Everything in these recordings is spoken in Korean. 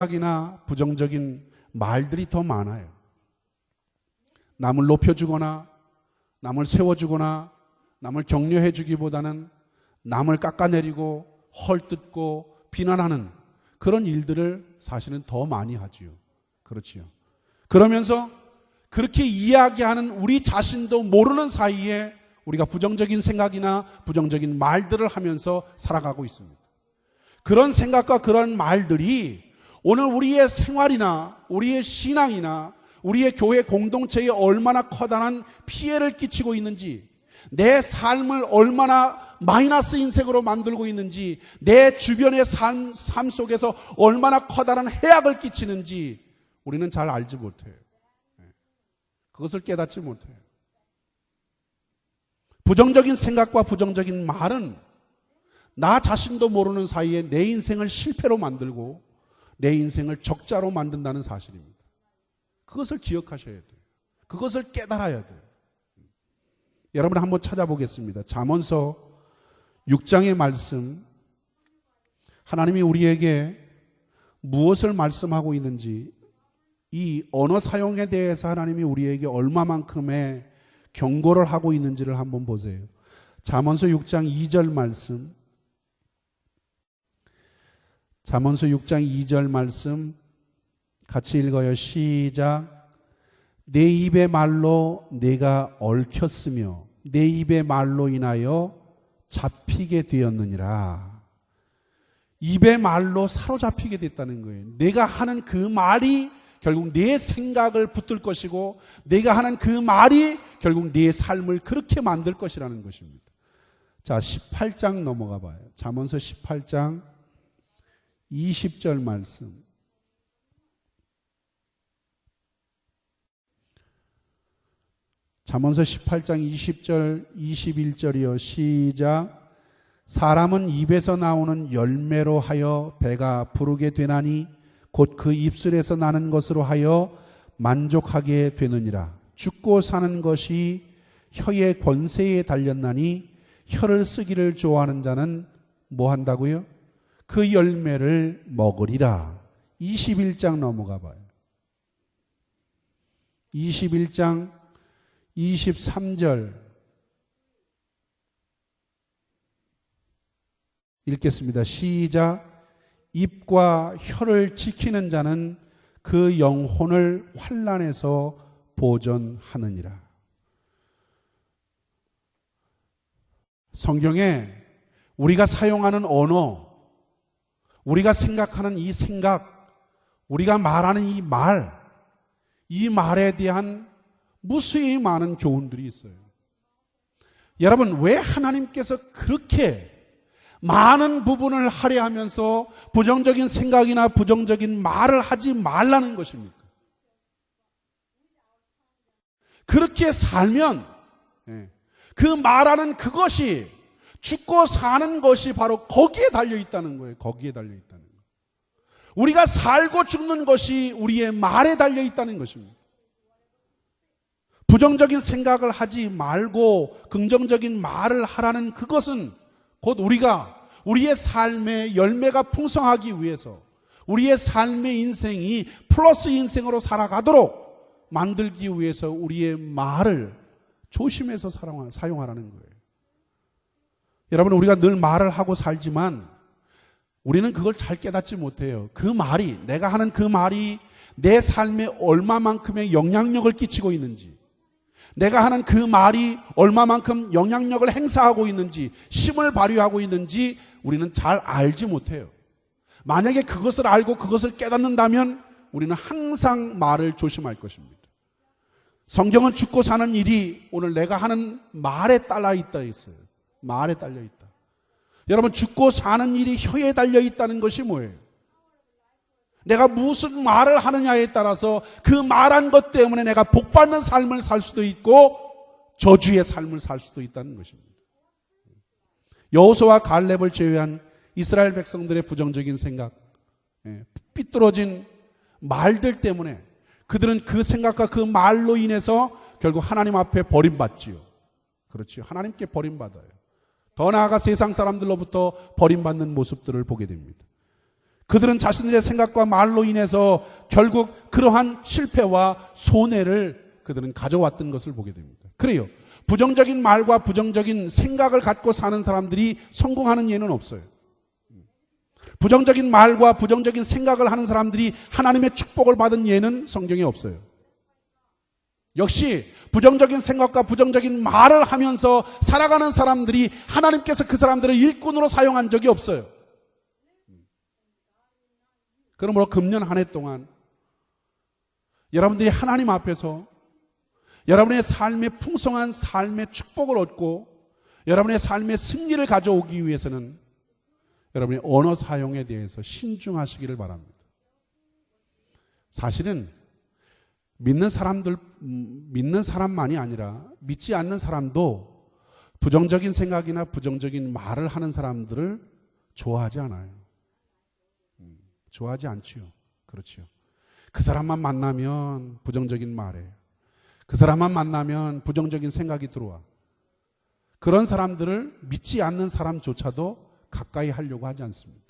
생각이나 부정적인 말들이 더 많아요. 남을 높여주거나 남을 세워주거나 남을 격려해 주기보다는 남을 깎아내리고 헐뜯고 비난하는 그런 일들을 사실은 더 많이 하지요. 그렇지요. 그러면서 그렇게 이야기하는 우리 자신도 모르는 사이에 우리가 부정적인 생각이나 부정적인 말들을 하면서 살아가고 있습니다. 그런 생각과 그런 말들이 오늘 우리의 생활이나 우리의 신앙이나 우리의 교회 공동체에 얼마나 커다란 피해를 끼치고 있는지, 내 삶을 얼마나 마이너스 인생으로 만들고 있는지, 내 주변의 삶 속에서 얼마나 커다란 해악을 끼치는지 우리는 잘 알지 못해요. 그것을 깨닫지 못해요. 부정적인 생각과 부정적인 말은 나 자신도 모르는 사이에 내 인생을 실패로 만들고 내 인생을 적자로 만든다는 사실입니다. 그것을 기억하셔야 돼요. 그것을 깨달아야 돼요. 여러분 한번 찾아보겠습니다. 잠언서 6장의 말씀, 하나님이 우리에게 무엇을 말씀하고 있는지, 이 언어 사용에 대해서 하나님이 우리에게 얼마만큼의 경고를 하고 있는지를 한번 보세요. 잠언서 6장 2절 말씀, 잠언서 6장 2절 말씀 같이 읽어요. 시작. 내 입의 말로 내가 얽혔으며 내 입의 말로 인하여 잡히게 되었느니라. 입의 말로 사로잡히게 됐다는 거예요. 내가 하는 그 말이 결국 내 생각을 붙들 것이고 내가 하는 그 말이 결국 내 삶을 그렇게 만들 것이라는 것입니다. 자, 18장 넘어가 봐요. 잠언서 18장 20절 말씀. 잠언서 18장 20절 21절이요. 시작. 사람은 입에서 나오는 열매로 하여 배가 부르게 되나니 곧 그 입술에서 나는 것으로 하여 만족하게 되느니라. 죽고 사는 것이 혀의 권세에 달렸나니 혀를 쓰기를 좋아하는 자는 뭐 한다고요? 그 열매를 먹으리라. 21장 넘어가 봐요. 21장 23절 읽겠습니다. 시작. 입과 혀를 지키는 자는 그 영혼을 환난에서 보존하느니라. 성경에 우리가 사용하는 언어, 우리가 생각하는 이 생각, 우리가 말하는 이 말, 이 말에 대한 무수히 많은 교훈들이 있어요. 여러분, 왜 하나님께서 그렇게 많은 부분을 할애하면서 부정적인 생각이나 부정적인 말을 하지 말라는 것입니까? 그렇게 살면 그 말하는 그것이 죽고 사는 것이 바로 거기에 달려 있다는 거예요. 거기에 달려 있다는 거예요. 우리가 살고 죽는 것이 우리의 말에 달려 있다는 것입니다. 부정적인 생각을 하지 말고 긍정적인 말을 하라는 그것은 곧 우리가 우리의 삶의 열매가 풍성하기 위해서 우리의 삶의 인생이 플러스 인생으로 살아가도록 만들기 위해서 우리의 말을 조심해서 사용하라는 거예요. 여러분, 우리가 늘 말을 하고 살지만 우리는 그걸 잘 깨닫지 못해요. 그 말이, 내가 하는 그 말이 내 삶에 얼마만큼의 영향력을 끼치고 있는지, 내가 하는 그 말이 얼마만큼 영향력을 행사하고 있는지, 힘을 발휘하고 있는지 우리는 잘 알지 못해요. 만약에 그것을 알고 그것을 깨닫는다면 우리는 항상 말을 조심할 것입니다. 성경은 죽고 사는 일이 오늘 내가 하는 말에 달려 있다 했어요. 말에 달려 있다. 여러분, 죽고 사는 일이 혀에 달려 있다는 것이 뭐예요? 내가 무슨 말을 하느냐에 따라서 그 말한 것 때문에 내가 복받는 삶을 살 수도 있고 저주의 삶을 살 수도 있다는 것입니다. 여호수아와 갈렙을 제외한 이스라엘 백성들의 부정적인 생각, 삐뚤어진 말들 때문에 그들은 그 생각과 그 말로 인해서 결국 하나님 앞에 버림받지요. 그렇지요. 하나님께 버림받아요. 더 나아가 세상 사람들로부터 버림받는 모습들을 보게 됩니다. 그들은 자신들의 생각과 말로 인해서 결국 그러한 실패와 손해를 그들은 가져왔던 것을 보게 됩니다. 그래요. 부정적인 말과 부정적인 생각을 갖고 사는 사람들이 성공하는 예는 없어요. 부정적인 말과 부정적인 생각을 하는 사람들이 하나님의 축복을 받은 예는 성경에 없어요. 역시 부정적인 생각과 부정적인 말을 하면서 살아가는 사람들이 하나님께서 그 사람들을 일꾼으로 사용한 적이 없어요. 그러므로 금년 한 해 동안 여러분들이 하나님 앞에서 여러분의 삶의 풍성한 삶의 축복을 얻고 여러분의 삶의 승리를 가져오기 위해서는 여러분의 언어 사용에 대해서 신중하시기를 바랍니다. 사실은 믿는 사람만이 아니라 믿지 않는 사람도 부정적인 생각이나 부정적인 말을 하는 사람들을 좋아하지 않아요. 좋아하지 않지요. 그렇죠. 그 사람만 만나면 부정적인 말에, 그 사람만 만나면 부정적인 생각이 들어와. 그런 사람들을 믿지 않는 사람조차도 가까이 하려고 하지 않습니다.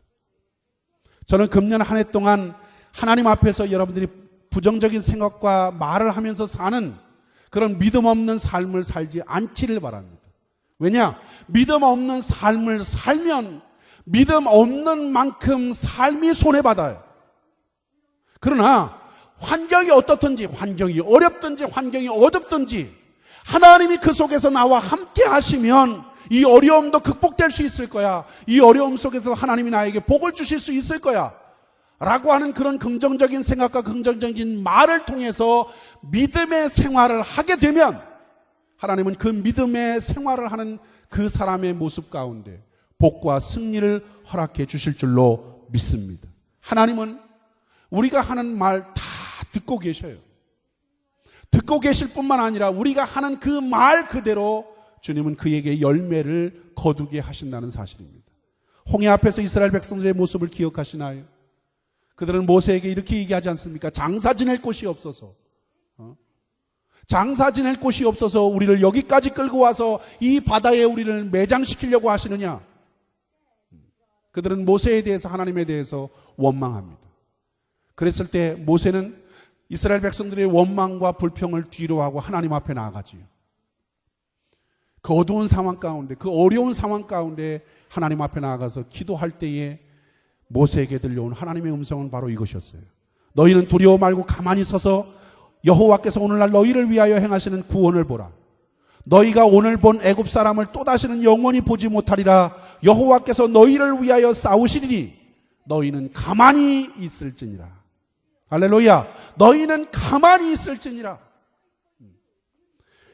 저는 금년 한 해 동안 하나님 앞에서 여러분들이 부정적인 생각과 말을 하면서 사는 그런 믿음 없는 삶을 살지 않기를 바랍니다. 왜냐? 믿음 없는 삶을 살면 믿음 없는 만큼 삶이 손해받아요. 그러나 환경이 어떻든지, 환경이 어렵든지 환경이 어둡든지 하나님이 그 속에서 나와 함께 하시면 이 어려움도 극복될 수 있을 거야. 이 어려움 속에서 하나님이 나에게 복을 주실 수 있을 거야 라고 하는 그런 긍정적인 생각과 긍정적인 말을 통해서 믿음의 생활을 하게 되면 하나님은 그 믿음의 생활을 하는 그 사람의 모습 가운데 복과 승리를 허락해 주실 줄로 믿습니다. 하나님은 우리가 하는 말 다 듣고 계셔요. 듣고 계실 뿐만 아니라 우리가 하는 그 말 그대로 주님은 그에게 열매를 거두게 하신다는 사실입니다. 홍해 앞에서 이스라엘 백성들의 모습을 기억하시나요? 그들은 모세에게 이렇게 얘기하지 않습니까? 장사 지낼 곳이 없어서, 장사 지낼 곳이 없어서 우리를 여기까지 끌고 와서 이 바다에 우리를 매장시키려고 하시느냐? 그들은 모세에 대해서, 하나님에 대해서 원망합니다. 그랬을 때 모세는 이스라엘 백성들의 원망과 불평을 뒤로 하고 하나님 앞에 나아가지요. 그 어두운 상황 가운데, 그 어려운 상황 가운데 하나님 앞에 나아가서 기도할 때에 모세에게 들려온 하나님의 음성은 바로 이것이었어요. 너희는 두려워 말고 가만히 서서 여호와께서 오늘날 너희를 위하여 행하시는 구원을 보라. 너희가 오늘 본 애굽 사람을 또다시는 영원히 보지 못하리라. 여호와께서 너희를 위하여 싸우시리니 너희는 가만히 있을지니라. 할렐루야. 너희는 가만히 있을지니라.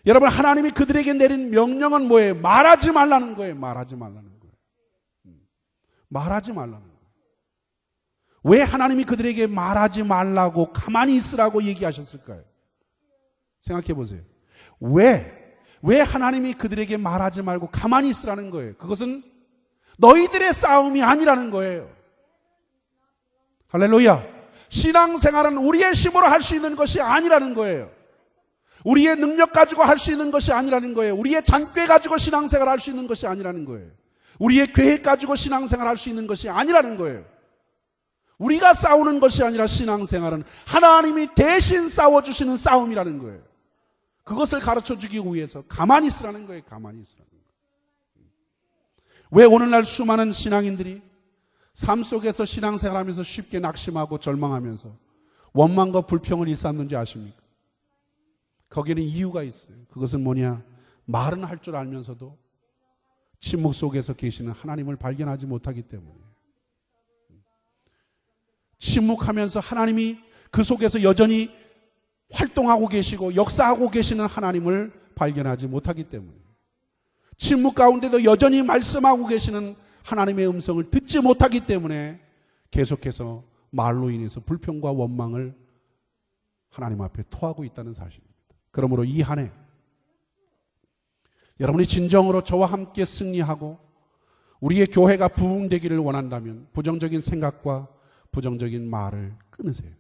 여러분, 하나님이 그들에게 내린 명령은 뭐예요? 말하지 말라는 거예요. 말하지 말라는 거예요. 말하지 말라는 거예요. 왜 하나님이 그들에게 말하지 말라고 가만히 있으라고 얘기하셨을까요? 생각해 보세요. 왜 하나님이 그들에게 말하지 말고 가만히 있으라는 거예요? 그것은 너희들의 싸움이 아니라는 거예요. 할렐루야. 신앙생활은 우리의 힘으로 할 수 있는 것이 아니라는 거예요. 우리의 능력 가지고 할 수 있는 것이 아니라는 거예요. 우리의 잔꾀 가지고 신앙생활 할 수 있는 것이 아니라는 거예요. 우리의 계획 가지고 신앙생활 할 수 있는 것이 아니라는 거예요. 우리가 싸우는 것이 아니라 신앙생활은 하나님이 대신 싸워주시는 싸움이라는 거예요. 그것을 가르쳐주기 위해서 가만히 있으라는 거예요. 가만히 있으라는 거예요. 왜 오늘날 수많은 신앙인들이 삶 속에서 신앙생활하면서 쉽게 낙심하고 절망하면서 원망과 불평을 일삼는지 아십니까? 거기에는 이유가 있어요. 그것은 뭐냐? 말은 할 줄 알면서도 침묵 속에서 계시는 하나님을 발견하지 못하기 때문이에요. 침묵하면서 하나님이 그 속에서 여전히 활동하고 계시고 역사하고 계시는 하나님을 발견하지 못하기 때문이에요. 침묵 가운데도 여전히 말씀하고 계시는 하나님의 음성을 듣지 못하기 때문에 계속해서 말로 인해서 불평과 원망을 하나님 앞에 토하고 있다는 사실입니다. 그러므로 이 한 해 여러분이 진정으로 저와 함께 승리하고 우리의 교회가 부흥되기를 원한다면 부정적인 생각과 부정적인 말을 끊으세요.